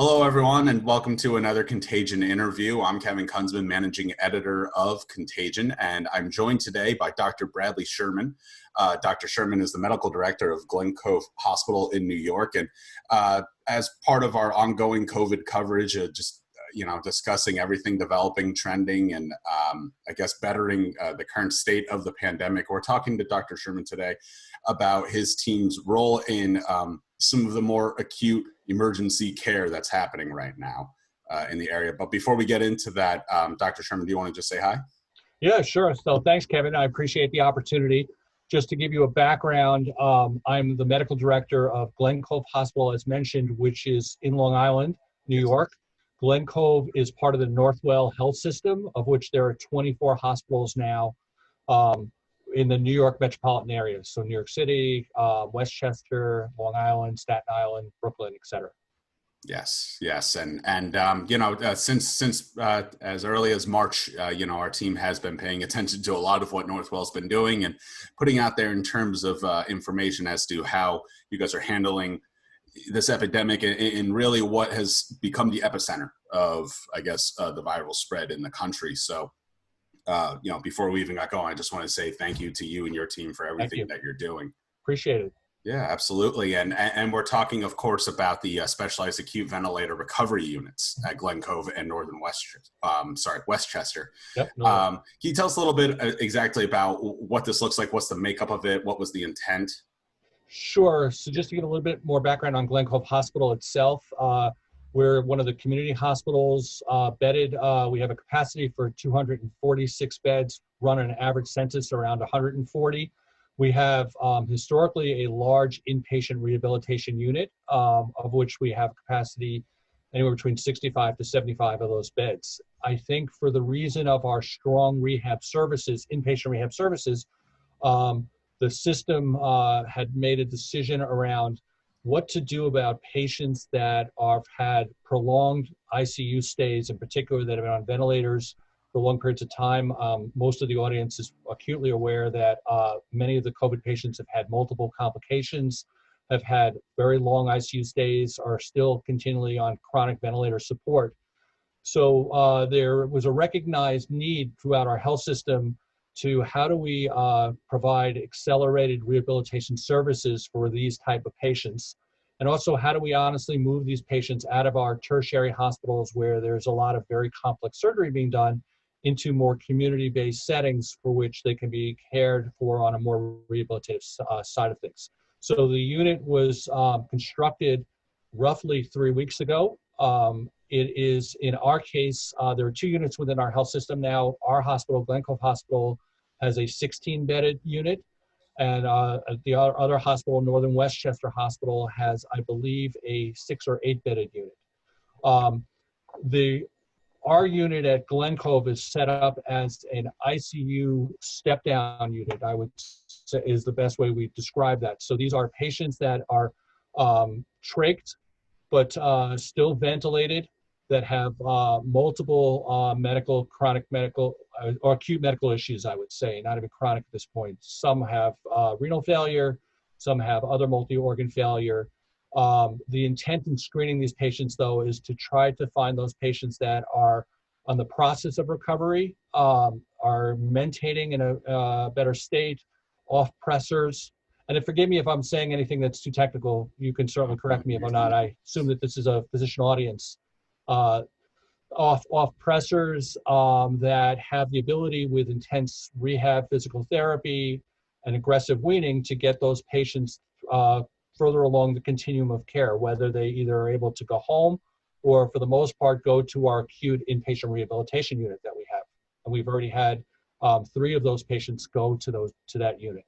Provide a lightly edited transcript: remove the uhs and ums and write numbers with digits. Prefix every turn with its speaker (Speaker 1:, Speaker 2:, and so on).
Speaker 1: Hello, everyone, and welcome to another Contagion interview. I'm Kevin Kunzman, managing editor of Contagion, and I'm joined today by Dr. Bradley Sherman. Dr. Sherman is the medical director of Glen Cove Hospital in New York, and as part of our ongoing COVID coverage, discussing everything developing, trending, and I guess bettering the current state of the pandemic. We're talking to Dr. Sherman today about his team's role in some of the more acute emergency care that's happening right now in the area. But before we get into that, Dr. Sherman, do you want to just say hi?
Speaker 2: Yeah, sure. So thanks, Kevin. I appreciate the opportunity. Just to give you a background, I'm the medical director of Glen Cove Hospital, as mentioned, which is in Long Island, New York. Glen Cove is part of the Northwell Health System, of which there are 24 hospitals now in the New York metropolitan area. So New York City, Westchester, Long Island, Staten Island, Brooklyn, et cetera.
Speaker 1: Yes. And since as early as March, our team has been paying attention to a lot of what Northwell's been doing and putting out there in terms of information as to how you guys are handling this epidemic and really what has become the epicenter of, I guess, the viral spread in the country. So, before we even got going, I just want to say thank you to you and your team for everything that you're doing.
Speaker 2: Appreciate it.
Speaker 1: Yeah, absolutely. And we're talking, of course, about the specialized acute ventilator recovery units at Glen Cove and Westchester.
Speaker 2: Yep.
Speaker 1: Can you tell us a little bit exactly about what this looks like? What's the makeup of it? What was the intent?
Speaker 2: Sure. So just to get a little bit more background on Glen Cove Hospital itself, we're one of the community hospitals bedded. We have a capacity for 246 beds, run an average census around 140. We have historically a large inpatient rehabilitation unit, of which we have capacity anywhere between 65 to 75 of those beds. I think for the reason of our strong rehab services, inpatient rehab services, the system had made a decision around what to do about patients that have had prolonged ICU stays, in particular that have been on ventilators for long periods of time. Most of the audience is acutely aware that many of the COVID patients have had multiple complications, have had very long ICU stays, are still continually on chronic ventilator support. So there was a recognized need throughout our health system to how do we provide accelerated rehabilitation services for these type of patients? And also, how do we honestly move these patients out of our tertiary hospitals where there's a lot of very complex surgery being done into more community-based settings for which they can be cared for on a more rehabilitative side of things. So the unit was constructed roughly 3 weeks ago. It is, in our case, there are 2 units within our health system now. Our hospital, Glen Cove Hospital, has a 16-bedded unit, and the other hospital, Northern Westchester Hospital, has, I believe, a 6 or 8-bedded unit. Our unit at Glen Cove is set up as an ICU step-down unit, I would say is the best way we describe that. So these are patients that are trached, but still ventilated, that have multiple chronic medical, or acute medical issues, I would say, not even chronic at this point. Some have renal failure, some have other multi-organ failure. The intent in screening these patients, though, is to try to find those patients that are on the process of recovery, are maintaining in a better state, off pressors. And forgive me if I'm saying anything that's too technical. You can certainly correct me if I'm not. I assume that this is a physician audience. Off pressors that have the ability with intense rehab, physical therapy, and aggressive weaning to get those patients further along the continuum of care, whether they either are able to go home or for the most part go to our acute inpatient rehabilitation unit that we have. And we've already had 3 of those patients go to that unit.